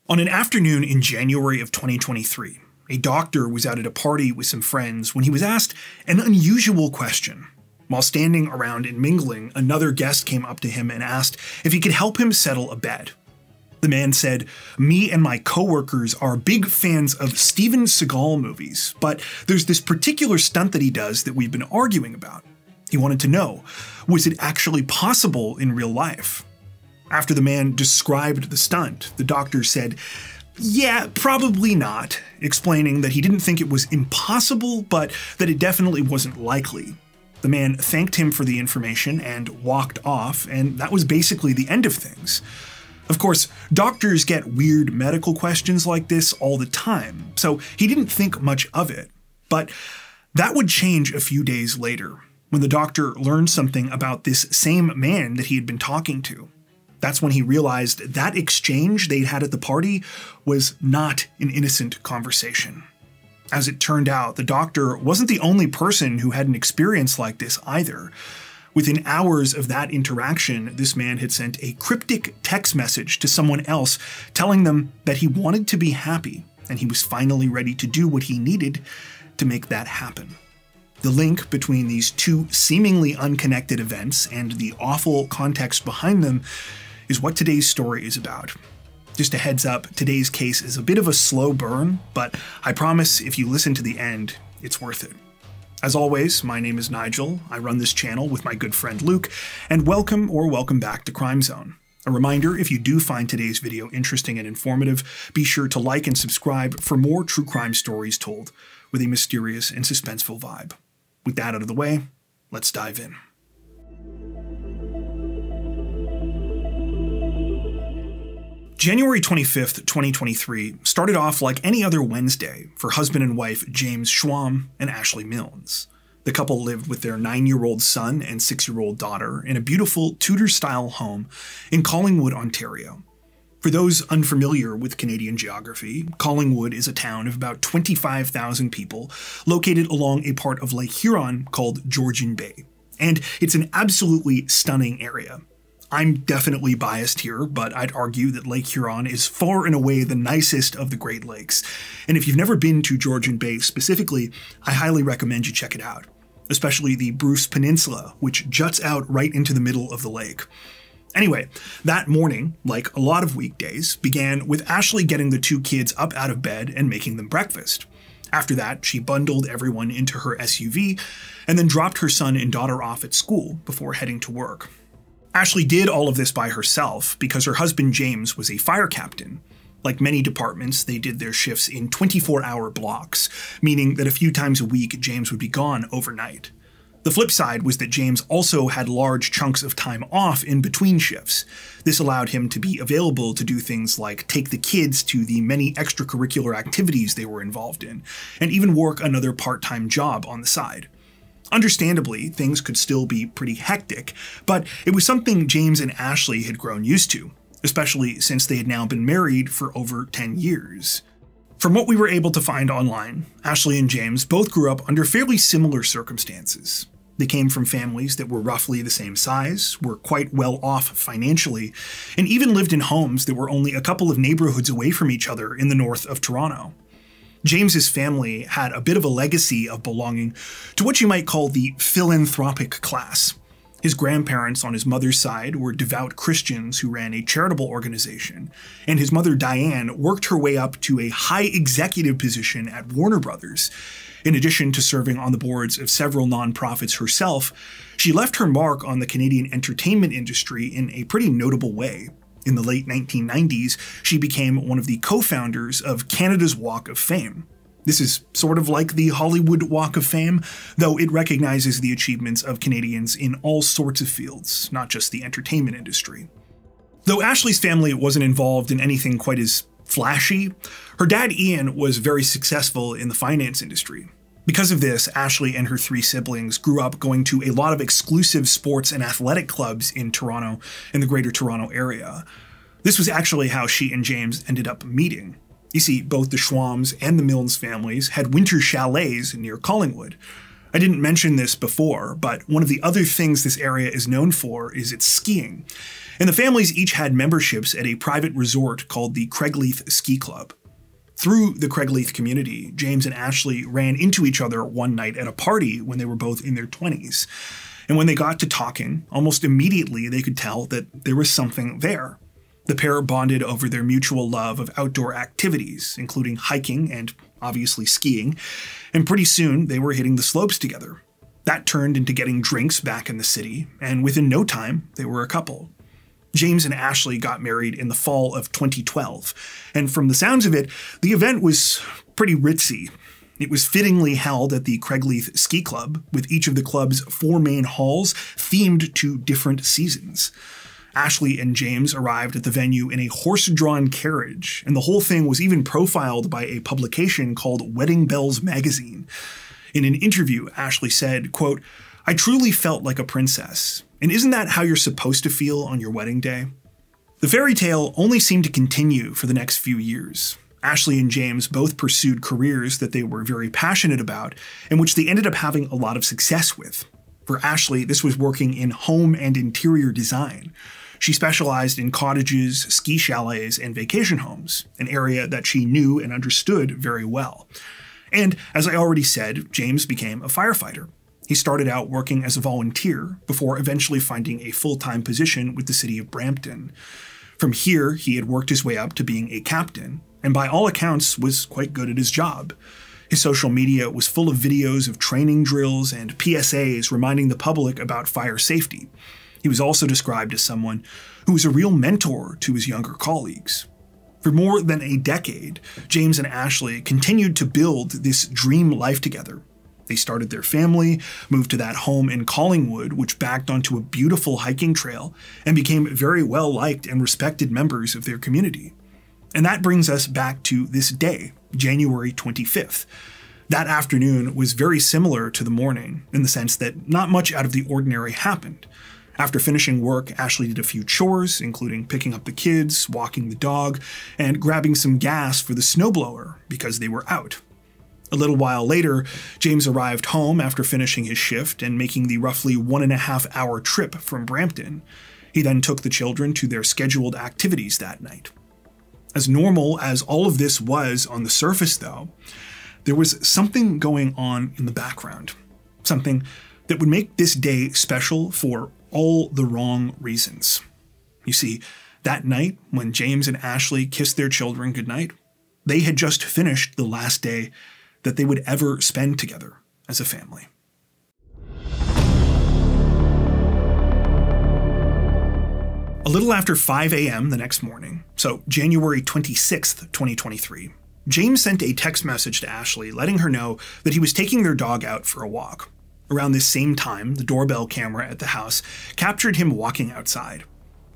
On an afternoon in January of 2023, a doctor was out at a party with some friends when he was asked an unusual question. While standing around and mingling, another guest came up to him and asked if he could help him settle a bet. The man said, "Me and my coworkers are big fans of Steven Seagal movies, but there's this particular stunt that he does that we've been arguing about." He wanted to know, was it actually possible in real life? After the man described the stunt, the doctor said, "Yeah, probably not," explaining that he didn't think it was impossible, but that it definitely wasn't likely. The man thanked him for the information and walked off, and that was basically the end of things. Of course, doctors get weird medical questions like this all the time, so he didn't think much of it. But that would change a few days later, when the doctor learned something about this same man that he had been talking to. That's when he realized that exchange they'd had at the party was not an innocent conversation. As it turned out, the doctor wasn't the only person who had an experience like this either. Within hours of that interaction, this man had sent a cryptic text message to someone else telling them that he wanted to be happy and he was finally ready to do what he needed to make that happen. The link between these two seemingly unconnected events and the awful context behind them is what today's story is about. Just a heads up, today's case is a bit of a slow burn, but I promise if you listen to the end, it's worth it. As always, my name is Nigel, I run this channel with my good friend Luke, and welcome back to Crime Zone. A reminder, if you do find today's video interesting and informative, be sure to like and subscribe for more true crime stories told with a mysterious and suspenseful vibe. With that out of the way, let's dive in. January 25th, 2023 started off like any other Wednesday for husband and wife James Schwamm and Ashley Milnes. The couple lived with their 9-year-old son and 6-year-old daughter in a beautiful Tudor-style home in Collingwood, Ontario. For those unfamiliar with Canadian geography, Collingwood is a town of about 25,000 people located along a part of Lake Huron called Georgian Bay. And it's an absolutely stunning area. I'm definitely biased here, but I'd argue that Lake Huron is far and away the nicest of the Great Lakes. And if you've never been to Georgian Bay specifically, I highly recommend you check it out, especially the Bruce Peninsula, which juts out right into the middle of the lake. Anyway, that morning, like a lot of weekdays, began with Ashley getting the two kids up out of bed and making them breakfast. After that, she bundled everyone into her SUV and then dropped her son and daughter off at school before heading to work. Ashley did all of this by herself because her husband James was a fire captain. Like many departments, they did their shifts in 24-hour blocks, meaning that a few times a week James would be gone overnight. The flip side was that James also had large chunks of time off in between shifts. This allowed him to be available to do things like take the kids to the many extracurricular activities they were involved in, and even work another part-time job on the side. Understandably, things could still be pretty hectic, but it was something James and Ashley had grown used to, especially since they had now been married for over 10 years. From what we were able to find online, Ashley and James both grew up under fairly similar circumstances. They came from families that were roughly the same size, were quite well off financially, and even lived in homes that were only a couple of neighborhoods away from each other in the north of Toronto. James's family had a bit of a legacy of belonging to what you might call the philanthropic class. His grandparents on his mother's side were devout Christians who ran a charitable organization, and his mother Diane worked her way up to a high executive position at Warner Brothers. In addition to serving on the boards of several nonprofits herself, she left her mark on the Canadian entertainment industry in a pretty notable way. In the late 1990s, she became one of the co-founders of Canada's Walk of Fame. This is sort of like the Hollywood Walk of Fame, though it recognizes the achievements of Canadians in all sorts of fields, not just the entertainment industry. Though Ashley's family wasn't involved in anything quite as flashy, her dad Ian was very successful in the finance industry. Because of this, Ashley and her 3 siblings grew up going to a lot of exclusive sports and athletic clubs in Toronto and the Greater Toronto area. This was actually how she and James ended up meeting. You see, both the Schwamms and the Milnes families had winter chalets near Collingwood. I didn't mention this before, but one of the other things this area is known for is its skiing. And the families each had memberships at a private resort called the Craigleith Ski Club. Through the Craigleith community, James and Ashley ran into each other one night at a party when they were both in their 20s. And when they got to talking, almost immediately they could tell that there was something there. The pair bonded over their mutual love of outdoor activities, including hiking and obviously skiing, and pretty soon they were hitting the slopes together. That turned into getting drinks back in the city, and within no time, they were a couple. James and Ashley got married in the fall of 2012, and from the sounds of it, the event was pretty ritzy. It was fittingly held at the Craigleith Ski Club, with each of the club's 4 main halls themed to different seasons. Ashley and James arrived at the venue in a horse-drawn carriage, and the whole thing was even profiled by a publication called Wedding Bells magazine. In an interview, Ashley said, quote, "I truly felt like a princess, and isn't that how you're supposed to feel on your wedding day?" The fairy tale only seemed to continue for the next few years. Ashley and James both pursued careers that they were very passionate about, and which they ended up having a lot of success with. For Ashley, this was working in home and interior design. She specialized in cottages, ski chalets, and vacation homes, an area that she knew and understood very well. And, as I already said, James became a firefighter. He started out working as a volunteer before eventually finding a full-time position with the city of Brampton. From here, he had worked his way up to being a captain, and by all accounts was quite good at his job. His social media was full of videos of training drills and PSAs reminding the public about fire safety. He was also described as someone who was a real mentor to his younger colleagues. For more than a decade, James and Ashley continued to build this dream life together. They started their family, moved to that home in Collingwood, which backed onto a beautiful hiking trail, and became very well-liked and respected members of their community. And that brings us back to this day, January 25th. That afternoon was very similar to the morning, in the sense that not much out of the ordinary happened. After finishing work, Ashley did a few chores, including picking up the kids, walking the dog, and grabbing some gas for the snowblower because they were out. A little while later, James arrived home after finishing his shift and making the roughly 1.5-hour trip from Brampton. He then took the children to their scheduled activities that night. As normal as all of this was on the surface, though, there was something going on in the background. Something that would make this day special for all the wrong reasons. You see, that night when James and Ashley kissed their children goodnight, they had just finished the last day that they would ever spend together as a family. A little after 5 a.m. the next morning, so January 26th, 2023, James sent a text message to Ashley letting her know that he was taking their dog out for a walk. Around this same time, the doorbell camera at the house captured him walking outside.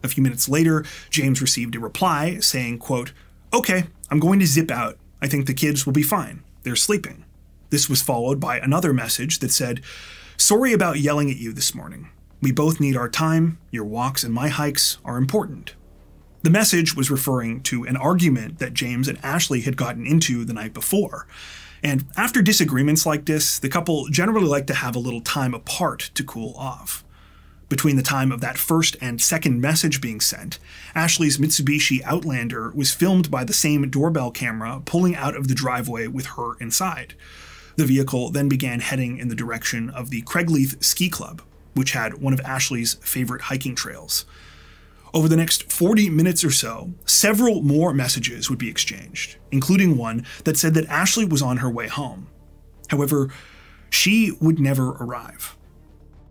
A few minutes later, James received a reply saying, quote, "Okay, I'm going to zip out. I think the kids will be fine. They're sleeping." This was followed by another message that said, "Sorry about yelling at you this morning. We both need our time. Your walks and my hikes are important." The message was referring to an argument that James and Ashley had gotten into the night before. And after disagreements like this, the couple generally like to have a little time apart to cool off. Between the time of that first and second message being sent, Ashley's Mitsubishi Outlander was filmed by the same doorbell camera pulling out of the driveway with her inside. The vehicle then began heading in the direction of the Craigleith Ski Club, which had one of Ashley's favorite hiking trails. Over the next 40 minutes or so, several more messages would be exchanged, including one that said that Ashley was on her way home. However, she would never arrive.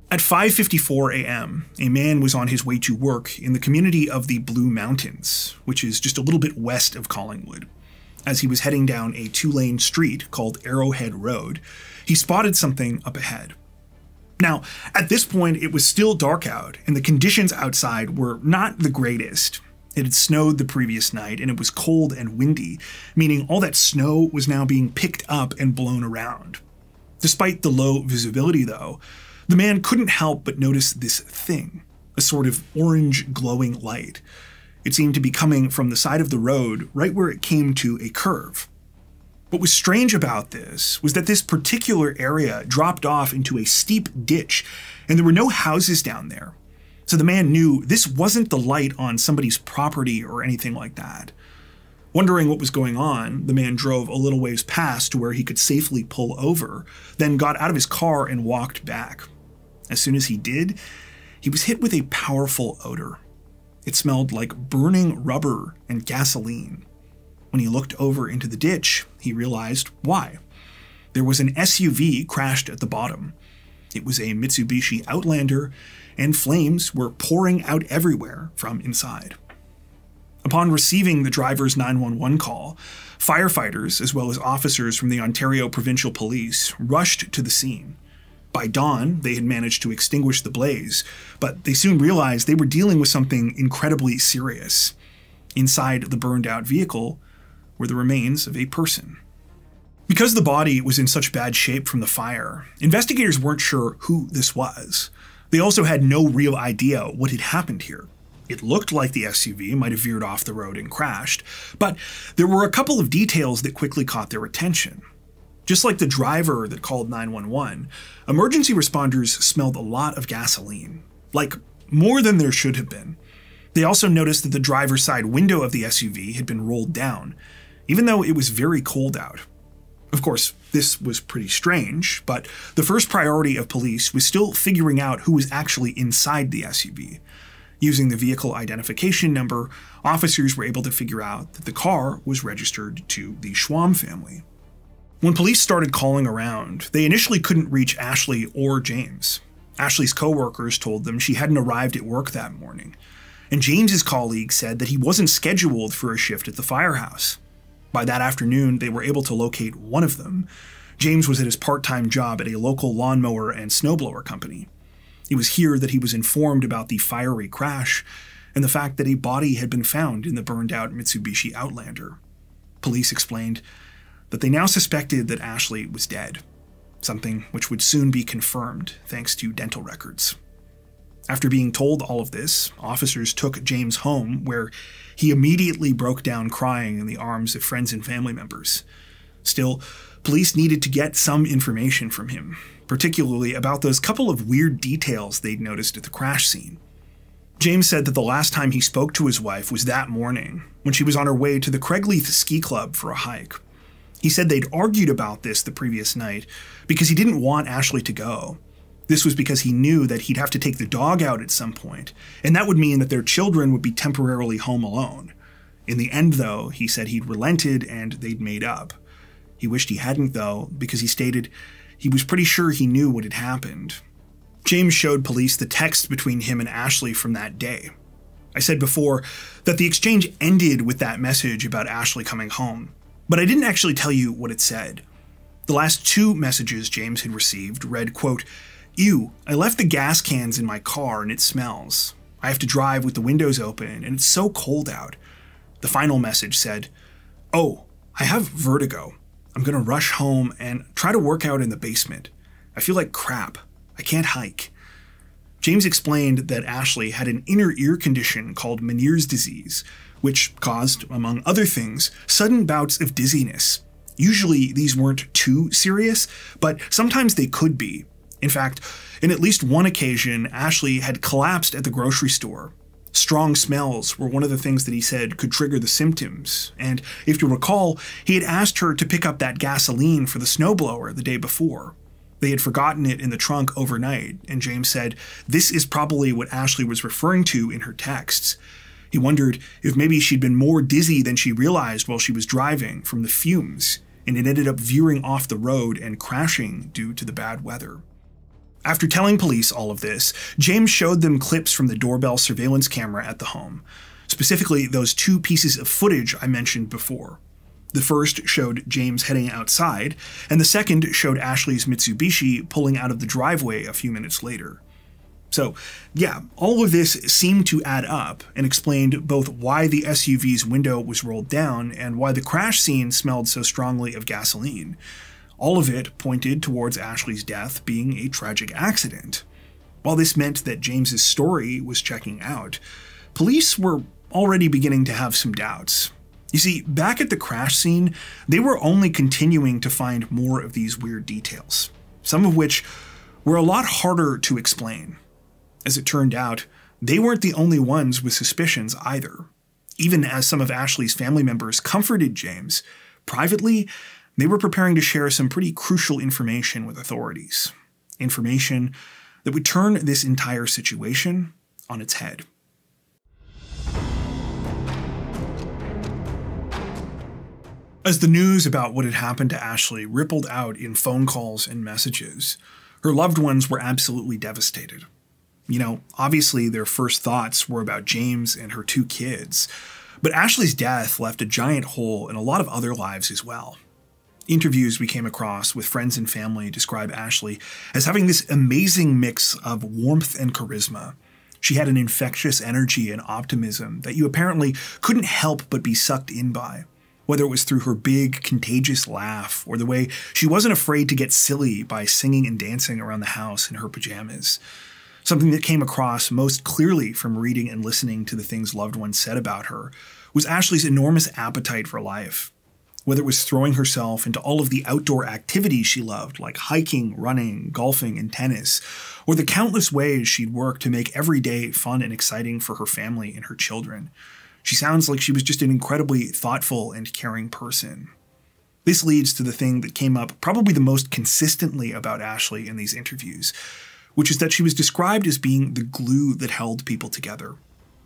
At 5:54 a.m., a man was on his way to work in the community of the Blue Mountains, which is just a little bit west of Collingwood. As he was heading down a 2-lane street called Arrowhead Road, he spotted something up ahead. Now, at this point, it was still dark out, and the conditions outside were not the greatest. It had snowed the previous night, and it was cold and windy, meaning all that snow was now being picked up and blown around. Despite the low visibility, though, the man couldn't help but notice this thing, a sort of orange glowing light. It seemed to be coming from the side of the road right where it came to a curve. What was strange about this was that this particular area dropped off into a steep ditch, and there were no houses down there. So the man knew this wasn't the light on somebody's property or anything like that. Wondering what was going on, the man drove a little ways past to where he could safely pull over, then got out of his car and walked back. As soon as he did, he was hit with a powerful odor. It smelled like burning rubber and gasoline. When he looked over into the ditch, he realized why. There was an SUV crashed at the bottom. It was a Mitsubishi Outlander, and flames were pouring out everywhere from inside. Upon receiving the driver's 911 call, firefighters, as well as officers from the Ontario Provincial Police, rushed to the scene. By dawn, they had managed to extinguish the blaze, but they soon realized they were dealing with something incredibly serious. Inside the burned-out vehicle were the remains of a person. Because the body was in such bad shape from the fire, investigators weren't sure who this was. They also had no real idea what had happened here. It looked like the SUV might have veered off the road and crashed, but there were a couple of details that quickly caught their attention. Just like the driver that called 911, emergency responders smelled a lot of gasoline, like more than there should have been. They also noticed that the driver's side window of the SUV had been rolled down, even though it was very cold out. Of course, this was pretty strange, but the first priority of police was still figuring out who was actually inside the SUV. Using the vehicle identification number, officers were able to figure out that the car was registered to the Schwamm family. When police started calling around, they initially couldn't reach Ashley or James. Ashley's coworkers told them she hadn't arrived at work that morning, and James's colleague said that he wasn't scheduled for a shift at the firehouse. By that afternoon, they were able to locate one of them. James was at his part-time job at a local lawnmower and snowblower company. It was here that he was informed about the fiery crash and the fact that a body had been found in the burned-out Mitsubishi Outlander. Police explained that they now suspected that Ashley was dead, something which would soon be confirmed thanks to dental records. After being told all of this, officers took James home, where he immediately broke down crying in the arms of friends and family members. Still, police needed to get some information from him, particularly about those couple of weird details they'd noticed at the crash scene. James said that the last time he spoke to his wife was that morning, when she was on her way to the Craigleith Ski Club for a hike. He said they'd argued about this the previous night because he didn't want Ashley to go. This was because he knew that he'd have to take the dog out at some point, and that would mean that their children would be temporarily home alone. In the end, though, he said he'd relented and they'd made up. He wished he hadn't, though, because he stated he was pretty sure he knew what had happened. James showed police the text between him and Ashley from that day. I said before that the exchange ended with that message about Ashley coming home, but I didn't actually tell you what it said. The last two messages James had received read, quote, "Ew, I left the gas cans in my car and it smells. I have to drive with the windows open and it's so cold out." The final message said, "Oh, I have vertigo. I'm gonna rush home and try to work out in the basement. I feel like crap. I can't hike." James explained that Ashley had an inner ear condition called Meniere's disease, which caused, among other things, sudden bouts of dizziness. Usually these weren't too serious, but sometimes they could be. In fact, in at least one occasion, Ashley had collapsed at the grocery store. Strong smells were one of the things that he said could trigger the symptoms, and if you recall, he had asked her to pick up that gasoline for the snowblower the day before. They had forgotten it in the trunk overnight, and James said this is probably what Ashley was referring to in her texts. He wondered if maybe she'd been more dizzy than she realized while she was driving from the fumes, and it ended up veering off the road and crashing due to the bad weather. After telling police all of this, James showed them clips from the doorbell surveillance camera at the home, specifically those two pieces of footage I mentioned before. The first showed James heading outside, and the second showed Ashley's Mitsubishi pulling out of the driveway a few minutes later. So, yeah, all of this seemed to add up and explained both why the SUV's window was rolled down and why the crash scene smelled so strongly of gasoline. All of it pointed towards Ashley's death being a tragic accident. While this meant that James's story was checking out, police were already beginning to have some doubts. You see, back at the crash scene, they were only continuing to find more of these weird details, some of which were a lot harder to explain. As it turned out, They weren't the only ones with suspicions either. Even as some of Ashley's family members comforted James, privately, they were preparing to share some pretty crucial information with authorities. Information that would turn this entire situation on its head. As the news about what had happened to Ashley rippled out in phone calls and messages, her loved ones were absolutely devastated. Obviously their first thoughts were about James and her 2 kids, but Ashley's death left a giant hole in a lot of other lives as well. Interviews we came across with friends and family describe Ashley as having this amazing mix of warmth and charisma. She had an infectious energy and optimism that you apparently couldn't help but be sucked in by, whether it was through her big, contagious laugh or the way she wasn't afraid to get silly by singing and dancing around the house in her pajamas. Something that came across most clearly from reading and listening to the things loved ones said about her was Ashley's enormous appetite for life. Whether it was throwing herself into all of the outdoor activities she loved, like hiking, running, golfing, and tennis, or the countless ways she'd worked to make every day fun and exciting for her family and her children. She sounds like she was just an incredibly thoughtful and caring person. This leads to the thing that came up probably the most consistently about Ashley in these interviews, which is that she was described as being the glue that held people together.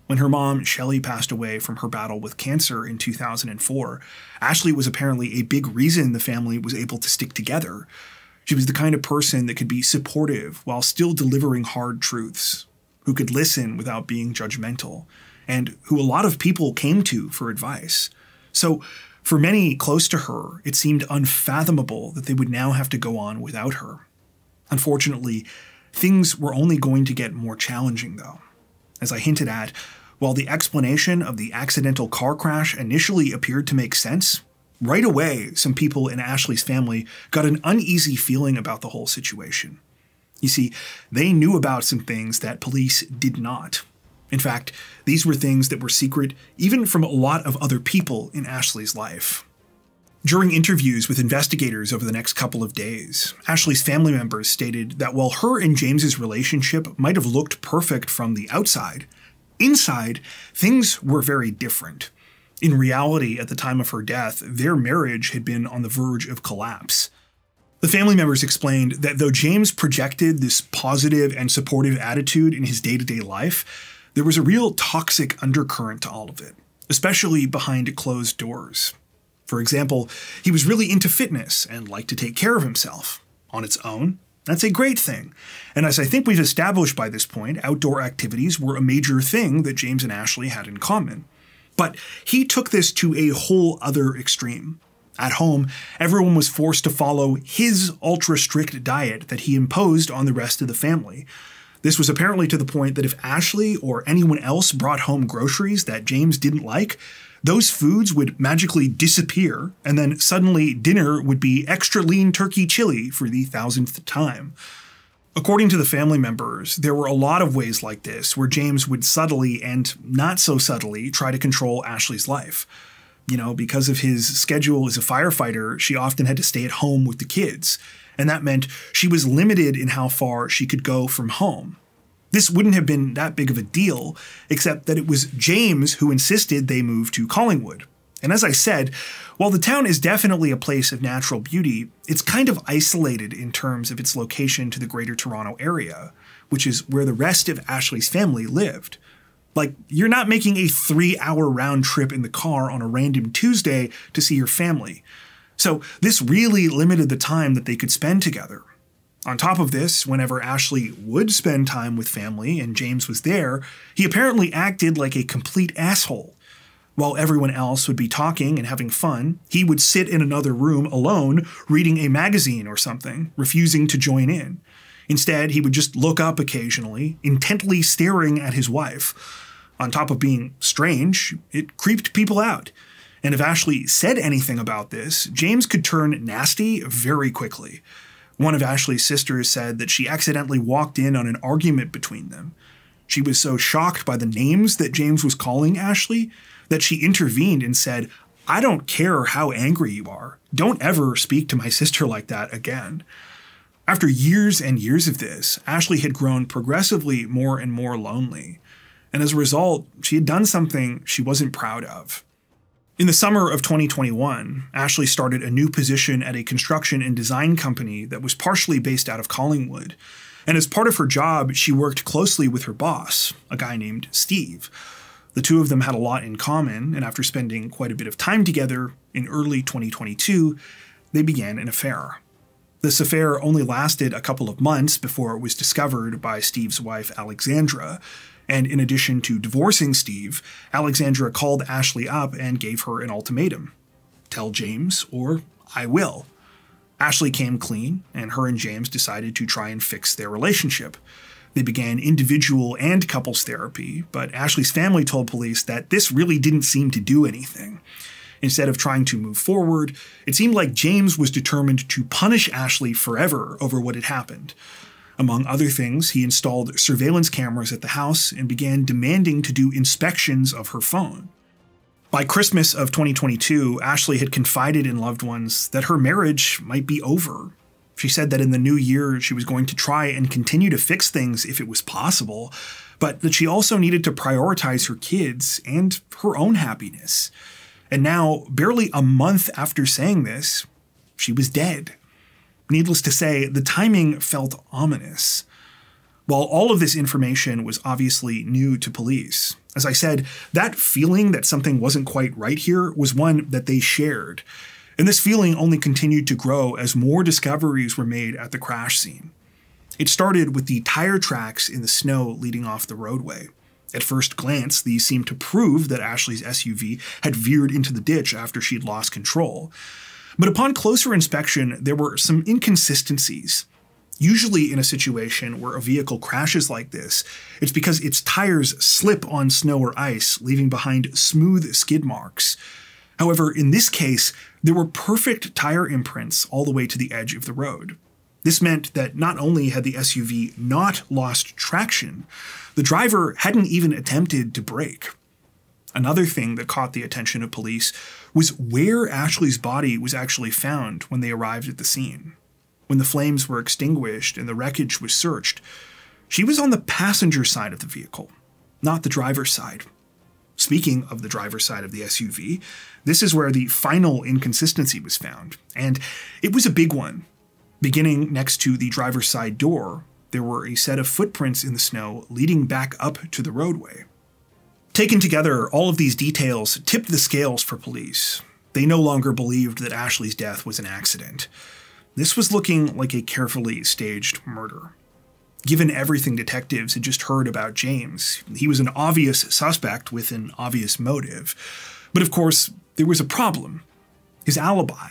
When her mom, Shelley, passed away from her battle with cancer in 2004, Ashley was apparently a big reason the family was able to stick together. She was the kind of person that could be supportive while still delivering hard truths, who could listen without being judgmental, and who a lot of people came to for advice. So, for many close to her, it seemed unfathomable that they would now have to go on without her. Unfortunately, things were only going to get more challenging, though. As I hinted at, while the explanation of the accidental car crash initially appeared to make sense, right away some people in Ashley's family got an uneasy feeling about the whole situation. You see, they knew about some things that police did not. In fact, these were things that were secret even from a lot of other people in Ashley's life. During interviews with investigators over the next couple of days, Ashley's family members stated that while her and James's relationship might have looked perfect from the outside, inside, things were very different. In reality, at the time of her death, their marriage had been on the verge of collapse. The family members explained that though James projected this positive and supportive attitude in his day-to-day life, there was a real toxic undercurrent to all of it, especially behind closed doors. For example, he was really into fitness and liked to take care of himself. On its own, that's a great thing. And as I think we've established by this point, outdoor activities were a major thing that James and Ashley had in common. But he took this to a whole other extreme. At home, everyone was forced to follow his ultra-strict diet that he imposed on the rest of the family. This was apparently to the point that if Ashley or anyone else brought home groceries that James didn't like, those foods would magically disappear, and then suddenly dinner would be extra lean turkey chili for the 1000th time. According to the family members, there were a lot of ways like this where James would subtly and not so subtly try to control Ashley's life. Because of his schedule as a firefighter, she often had to stay at home with the kids, and that meant she was limited in how far she could go from home. This wouldn't have been that big of a deal, except that it was James who insisted they move to Collingwood. And as I said, while the town is definitely a place of natural beauty, it's kind of isolated in terms of its location to the Greater Toronto Area, which is where the rest of Ashley's family lived. Like, you're not making a 3-hour round trip in the car on a random Tuesday to see your family. So this really limited the time that they could spend together. On top of this, whenever Ashley would spend time with family and James was there, he apparently acted like a complete asshole. While everyone else would be talking and having fun, he would sit in another room alone, reading a magazine or something, refusing to join in. Instead, he would just look up occasionally, intently staring at his wife. On top of being strange, it creeped people out. And if Ashley said anything about this, James could turn nasty very quickly. One of Ashley's sisters said that she accidentally walked in on an argument between them. She was so shocked by the names that James was calling Ashley that she intervened and said, "I don't care how angry you are. Don't ever speak to my sister like that again." After years and years of this, Ashley had grown progressively more and more lonely. and as a result, she had done something she wasn't proud of. In the summer of 2021, Ashley started a new position at a construction and design company that was partially based out of Collingwood, and as part of her job, she worked closely with her boss, a guy named Steve. The two of them had a lot in common, and after spending quite a bit of time together, in early 2022, they began an affair. This affair only lasted a couple of months before it was discovered by Steve's wife, Alexandra, and in addition to divorcing Steve, Alexandra called Ashley up and gave her an ultimatum. Tell James, or I will. Ashley came clean, and her and James decided to try and fix their relationship. They began individual and couples therapy, but Ashley's family told police that this really didn't seem to do anything. Instead of trying to move forward, it seemed like James was determined to punish Ashley forever over what had happened. Among other things, he installed surveillance cameras at the house and began demanding to do inspections of her phone. By Christmas of 2022, Ashley had confided in loved ones that her marriage might be over. She said that in the new year, she was going to try and continue to fix things if it was possible, but that she also needed to prioritize her kids and her own happiness. And now, barely a month after saying this, she was dead. Needless to say, the timing felt ominous. While all of this information was obviously new to police, as I said, that feeling that something wasn't quite right here was one that they shared. And this feeling only continued to grow as more discoveries were made at the crash scene. It started with the tire tracks in the snow leading off the roadway. At first glance, these seemed to prove that Ashley's SUV had veered into the ditch after she'd lost control. But upon closer inspection, there were some inconsistencies. Usually in a situation where a vehicle crashes like this, it's because its tires slip on snow or ice, leaving behind smooth skid marks. However, in this case, there were perfect tire imprints all the way to the edge of the road. This meant that not only had the SUV not lost traction, the driver hadn't even attempted to brake. Another thing that caught the attention of police was where Ashley's body was actually found when they arrived at the scene. When the flames were extinguished and the wreckage was searched, she was on the passenger side of the vehicle, not the driver's side. Speaking of the driver's side of the SUV, this is where the final inconsistency was found, and it was a big one. Beginning next to the driver's side door, there were a set of footprints in the snow leading back up to the roadway. Taken together, all of these details tipped the scales for police. They no longer believed that Ashley's death was an accident. This was looking like a carefully staged murder. Given everything detectives had just heard about James, he was an obvious suspect with an obvious motive. But of course, there was a problem. His alibi.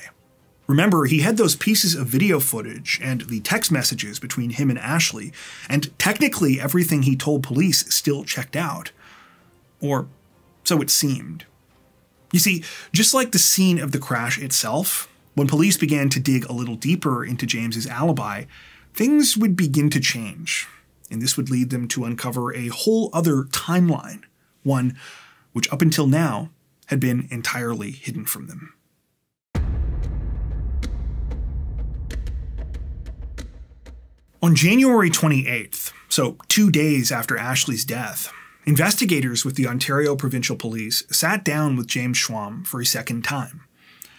Remember, he had those pieces of video footage and the text messages between him and Ashley, and technically everything he told police still checked out. Or so it seemed. You see, just like the scene of the crash itself, when police began to dig a little deeper into James's alibi, things would begin to change, and this would lead them to uncover a whole other timeline, one which up until now had been entirely hidden from them. On January 28th, so 2 days after Ashley's death, investigators with the Ontario Provincial Police sat down with James Schwamm for a second time.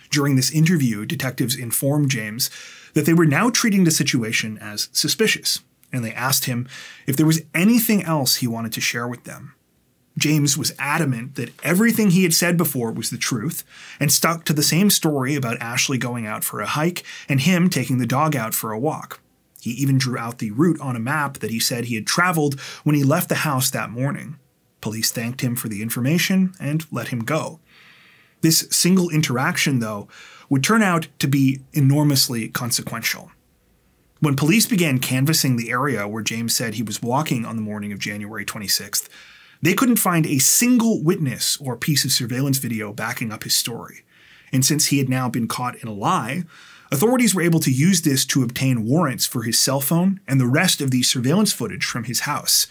During this interview, detectives informed James that they were now treating the situation as suspicious, and they asked him if there was anything else he wanted to share with them. James was adamant that everything he had said before was the truth, and stuck to the same story about Ashley going out for a hike and him taking the dog out for a walk. He even drew out the route on a map that he said he had traveled when he left the house that morning. Police thanked him for the information and let him go. This single interaction, though, would turn out to be enormously consequential. When police began canvassing the area where James said he was walking on the morning of January 26th, they couldn't find a single witness or piece of surveillance video backing up his story. And since he had now been caught in a lie, authorities were able to use this to obtain warrants for his cell phone and the rest of the surveillance footage from his house.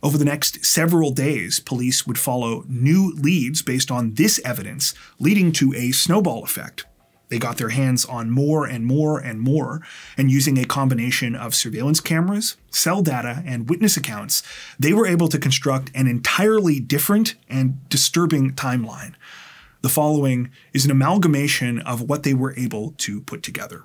Over the next several days, police would follow new leads based on this evidence, leading to a snowball effect. They got their hands on more and more and more, and using a combination of surveillance cameras, cell data, and witness accounts, they were able to construct an entirely different and disturbing timeline. The following is an amalgamation of what they were able to put together.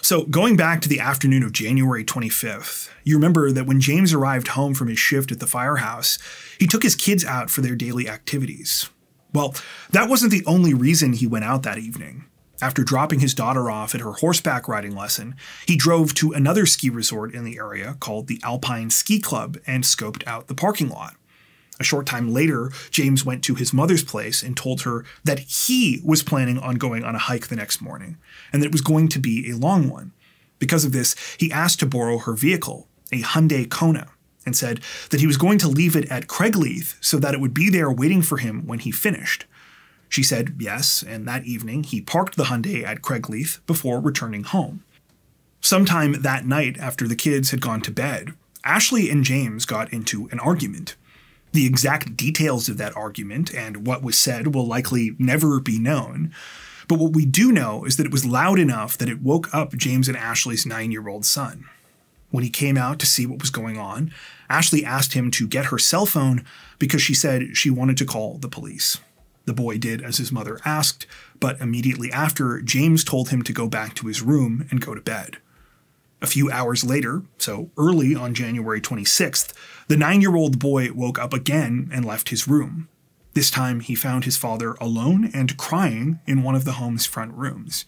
So, going back to the afternoon of January 25th, you remember that when James arrived home from his shift at the firehouse, he took his kids out for their daily activities. Well, that wasn't the only reason he went out that evening. After dropping his daughter off at her horseback riding lesson, he drove to another ski resort in the area called the Alpine Ski Club and scoped out the parking lot. A short time later, James went to his mother's place and told her that he was planning on going on a hike the next morning, and that it was going to be a long one. Because of this, he asked to borrow her vehicle, a Hyundai Kona, and said that he was going to leave it at Craigleith so that it would be there waiting for him when he finished. She said yes, and that evening he parked the Hyundai at Craigleith before returning home. Sometime that night, after the kids had gone to bed, Ashley and James got into an argument. The exact details of that argument and what was said will likely never be known, but what we do know is that it was loud enough that it woke up James and Ashley's 9-year-old son. When he came out to see what was going on, Ashley asked him to get her cell phone because she said she wanted to call the police. The boy did as his mother asked, but immediately after, James told him to go back to his room and go to bed. A few hours later, so early on January 26th, the 9-year-old boy woke up again and left his room. This time, he found his father alone and crying in one of the home's front rooms.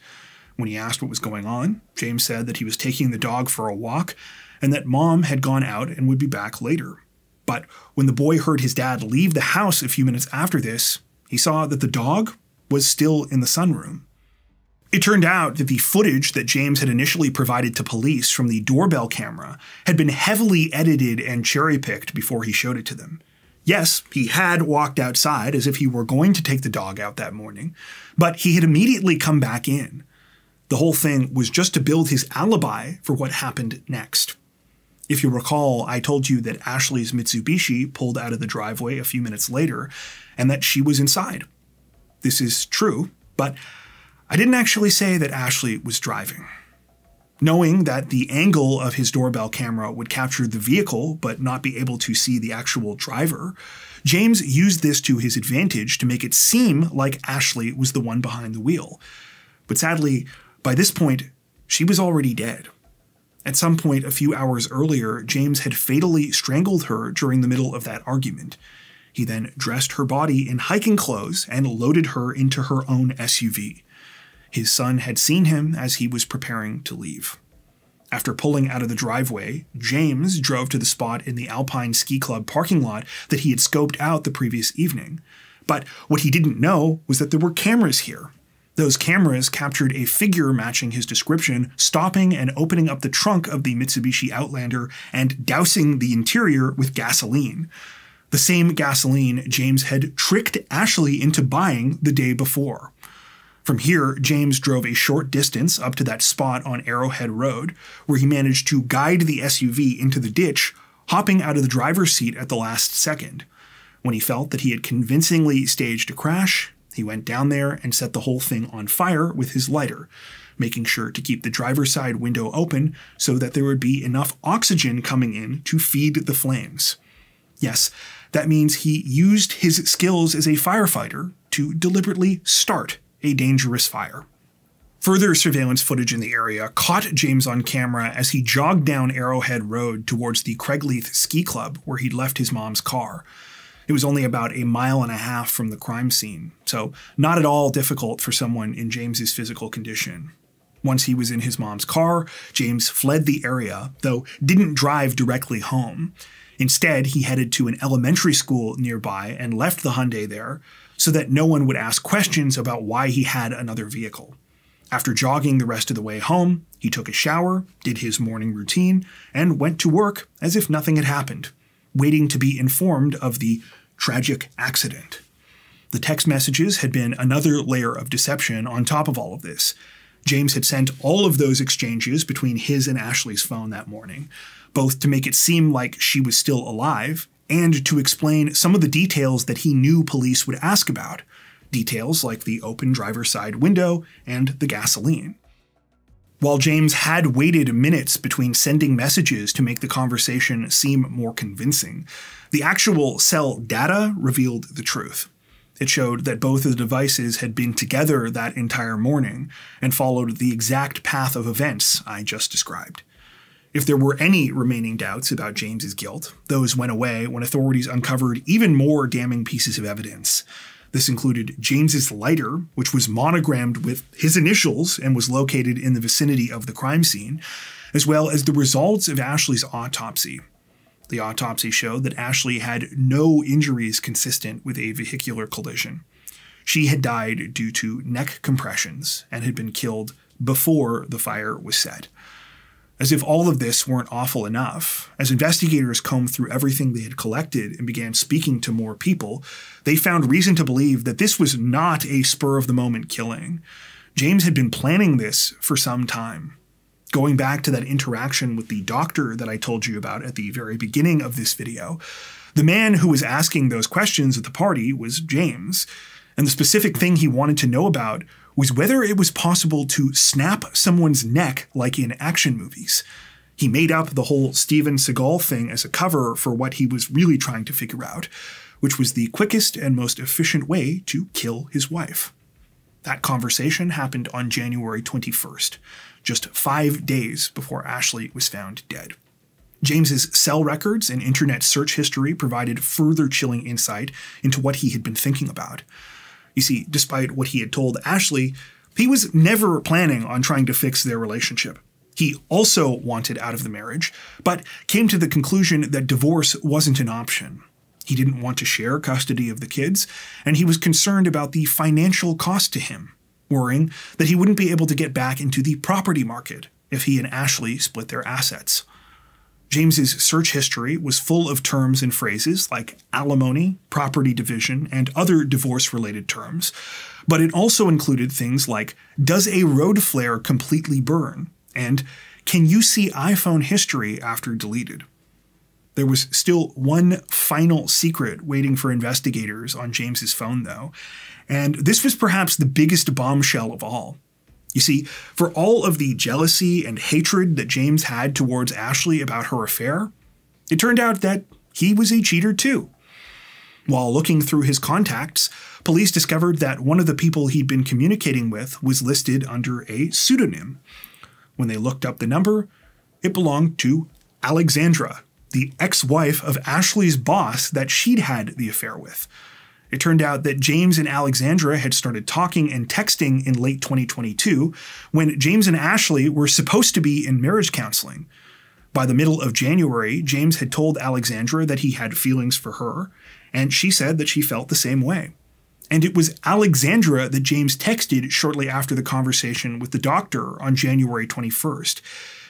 When he asked what was going on, James said that he was taking the dog for a walk and that Mom had gone out and would be back later. But when the boy heard his dad leave the house a few minutes after this, he saw that the dog was still in the sunroom. It turned out that the footage that James had initially provided to police from the doorbell camera had been heavily edited and cherry-picked before he showed it to them. Yes, he had walked outside as if he were going to take the dog out that morning, but he had immediately come back in. The whole thing was just to build his alibi for what happened next. If you recall, I told you that Ashley's Mitsubishi pulled out of the driveway a few minutes later, and that she was inside. This is true, but I didn't actually say that Ashley was driving. Knowing that the angle of his doorbell camera would capture the vehicle but not be able to see the actual driver, James used this to his advantage to make it seem like Ashley was the one behind the wheel. But sadly, by this point, she was already dead. At some point a few hours earlier, James had fatally strangled her during the middle of that argument. He then dressed her body in hiking clothes and loaded her into her own SUV. His son had seen him as he was preparing to leave. After pulling out of the driveway, James drove to the spot in the Alpine Ski Club parking lot that he had scoped out the previous evening. But what he didn't know was that there were cameras here. Those cameras captured a figure matching his description, stopping and opening up the trunk of the Mitsubishi Outlander and dousing the interior with gasoline. The same gasoline James had tricked Ashley into buying the day before. From here, James drove a short distance up to that spot on Arrowhead Road, where he managed to guide the SUV into the ditch, hopping out of the driver's seat at the last second. When he felt that he had convincingly staged a crash, he went down there and set the whole thing on fire with his lighter, making sure to keep the driver's side window open so that there would be enough oxygen coming in to feed the flames. Yes, that means he used his skills as a firefighter to deliberately start a dangerous fire. Further surveillance footage in the area caught James on camera as he jogged down Arrowhead Road towards the Craigleith Ski Club where he'd left his mom's car. It was only about 1.5 miles from the crime scene, so not at all difficult for someone in James's physical condition. Once he was in his mom's car, James fled the area, though didn't drive directly home. Instead, he headed to an elementary school nearby and left the Hyundai there so that no one would ask questions about why he had another vehicle. After jogging the rest of the way home, he took a shower, did his morning routine, and went to work as if nothing had happened, waiting to be informed of the tragic accident. The text messages had been another layer of deception on top of all of this. James had sent all of those exchanges between his and Ashley's phone that morning, both to make it seem like she was still alive and to explain some of the details that he knew police would ask about. details like the open driver's side window and the gasoline. While James had waited minutes between sending messages to make the conversation seem more convincing, the actual cell data revealed the truth. It showed that both of the devices had been together that entire morning and followed the exact path of events I just described. If there were any remaining doubts about James's guilt, those went away when authorities uncovered even more damning pieces of evidence. This included James's lighter, which was monogrammed with his initials and was located in the vicinity of the crime scene, as well as the results of Ashley's autopsy. The autopsy showed that Ashley had no injuries consistent with a vehicular collision. She had died due to neck compressions and had been killed before the fire was set. As if all of this weren't awful enough, as investigators combed through everything they had collected and began speaking to more people, they found reason to believe that this was not a spur-of-the-moment killing. James had been planning this for some time. Going back to that interaction with the doctor that I told you about at the very beginning of this video, the man who was asking those questions at the party was James, and the specific thing he wanted to know about was whether it was possible to snap someone's neck like in action movies. He made up the whole Steven Seagal thing as a cover for what he was really trying to figure out, which was the quickest and most efficient way to kill his wife. That conversation happened on January 21st, just 5 days before Ashley was found dead. James's cell records and internet search history provided further chilling insight into what he had been thinking about. You see, despite what he had told Ashley, he was never planning on trying to fix their relationship. He also wanted out of the marriage, but came to the conclusion that divorce wasn't an option. He didn't want to share custody of the kids, and he was concerned about the financial cost to him, worrying that he wouldn't be able to get back into the property market if he and Ashley split their assets. James's search history was full of terms and phrases like alimony, property division, and other divorce-related terms, but it also included things like, does a road flare completely burn? And can you see iPhone history after deleted? There was still one final secret waiting for investigators on James's phone, though, and this was perhaps the biggest bombshell of all. You see, for all of the jealousy and hatred that James had towards Ashley about her affair, it turned out that he was a cheater too. While looking through his contacts, police discovered that one of the people he'd been communicating with was listed under a pseudonym. When they looked up the number, it belonged to Alexandra, the ex-wife of Ashley's boss that she'd had the affair with. It turned out that James and Alexandra had started talking and texting in late 2022, when James and Ashley were supposed to be in marriage counseling. By the middle of January, James had told Alexandra that he had feelings for her, and she said that she felt the same way. And it was Alexandra that James texted shortly after the conversation with the doctor on January 21st,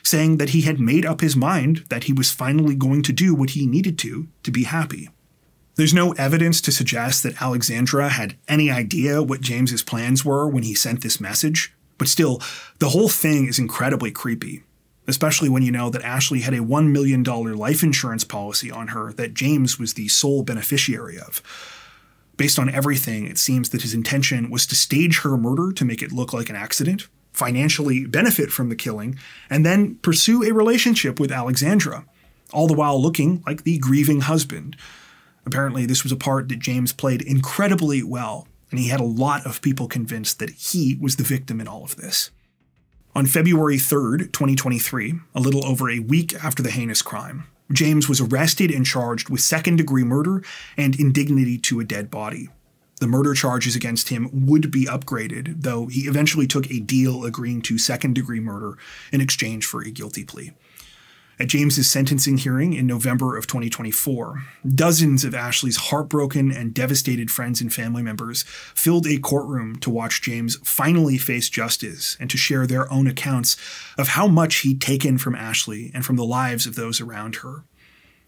saying that he had made up his mind that he was finally going to do what he needed to be happy. There's no evidence to suggest that Alexandra had any idea what James's plans were when he sent this message, but still, the whole thing is incredibly creepy, especially when you know that Ashley had a $1 million life insurance policy on her that James was the sole beneficiary of. Based on everything, it seems that his intention was to stage her murder to make it look like an accident, financially benefit from the killing, and then pursue a relationship with Alexandra, all the while looking like the grieving husband. Apparently, this was a part that James played incredibly well, and he had a lot of people convinced that he was the victim in all of this. On February 3rd, 2023, a little over a week after the heinous crime, James was arrested and charged with second-degree murder and indignity to a dead body. The murder charges against him would be upgraded, though he eventually took a deal agreeing to second-degree murder in exchange for a guilty plea. At James's sentencing hearing in November of 2024, dozens of Ashley's heartbroken and devastated friends and family members filled a courtroom to watch James finally face justice and to share their own accounts of how much he'd taken from Ashley and from the lives of those around her.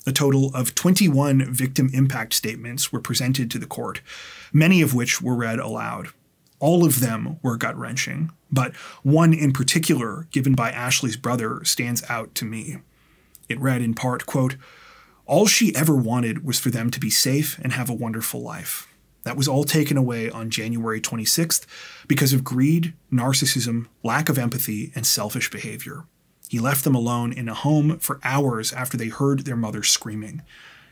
A total of 21 victim impact statements were presented to the court, many of which were read aloud. All of them were gut-wrenching, but one in particular, given by Ashley's brother, stands out to me. It read in part, quote, "All she ever wanted was for them to be safe and have a wonderful life. That was all taken away on January 26th because of greed, narcissism, lack of empathy, and selfish behavior. He left them alone in a home for hours after they heard their mother screaming.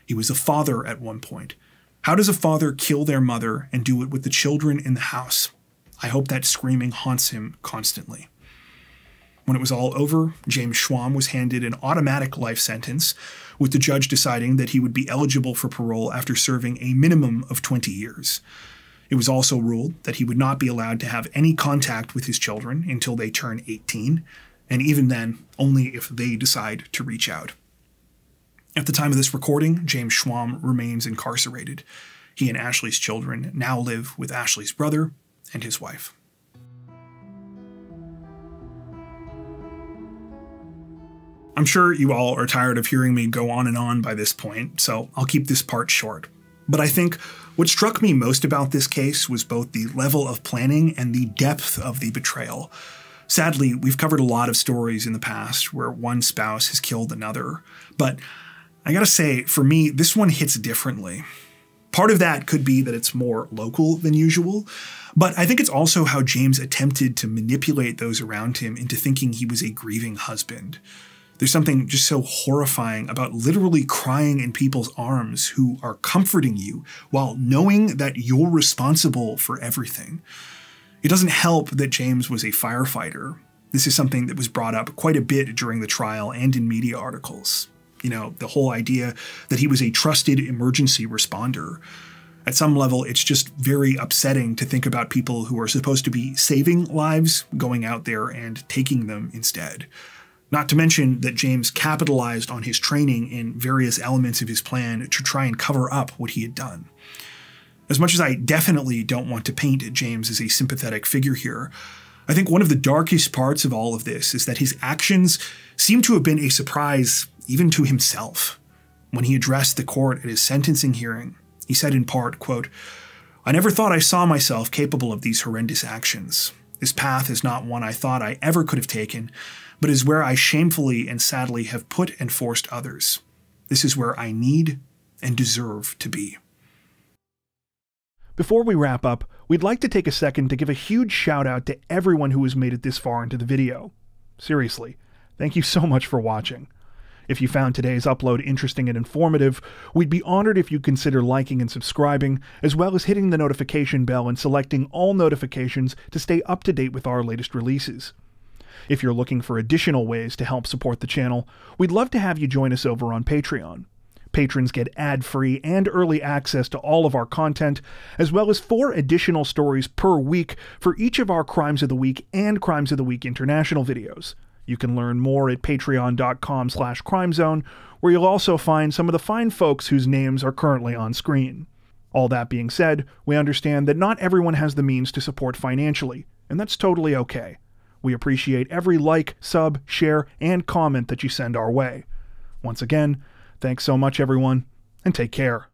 He was a father at one point. How does a father kill their mother and do it with the children in the house? I hope that screaming haunts him constantly. When it was all over, James Schwamm was handed an automatic life sentence, with the judge deciding that he would be eligible for parole after serving a minimum of 20 years. It was also ruled that he would not be allowed to have any contact with his children until they turn 18, and even then, only if they decide to reach out. At the time of this recording, James Schwamm remains incarcerated. He and Ashley's children now live with Ashley's brother and his wife. I'm sure you all are tired of hearing me go on and on by this point, so I'll keep this part short. But I think what struck me most about this case was both the level of planning and the depth of the betrayal. Sadly, we've covered a lot of stories in the past where one spouse has killed another, but I gotta say, for me, this one hits differently. Part of that could be that it's more local than usual, but I think it's also how James attempted to manipulate those around him into thinking he was a grieving husband. There's something just so horrifying about literally crying in people's arms who are comforting you while knowing that you're responsible for everything. It doesn't help that James was a firefighter. This is something that was brought up quite a bit during the trial and in media articles. You know, the whole idea that he was a trusted emergency responder. At some level, it's just very upsetting to think about people who are supposed to be saving lives going out there and taking them instead. Not to mention that James capitalized on his training in various elements of his plan to try and cover up what he had done. As much as I definitely don't want to paint James as a sympathetic figure here, I think one of the darkest parts of all of this is that his actions seem to have been a surprise even to himself. When he addressed the court at his sentencing hearing, he said in part, quote, "I never thought I saw myself capable of these horrendous actions. This path is not one I thought I ever could have taken, but is where I shamefully and sadly have put and forced others. This is where I need and deserve to be." Before we wrap up, we'd like to take a second to give a huge shout out to everyone who has made it this far into the video. Seriously, thank you so much for watching. If you found today's upload interesting and informative, we'd be honored if you consider liking and subscribing, as well as hitting the notification bell and selecting all notifications to stay up to date with our latest releases. If you're looking for additional ways to help support the channel, we'd love to have you join us over on Patreon. Patrons get ad-free and early access to all of our content, as well as 4 additional stories per week for each of our Crimes of the Week and Crimes of the Week International videos. You can learn more at patreon.com/crimezone, where you'll also find some of the fine folks whose names are currently on screen. All that being said, we understand that not everyone has the means to support financially, and that's totally okay. We appreciate every like, sub, share, and comment that you send our way. Once again, thanks so much everyone, and take care.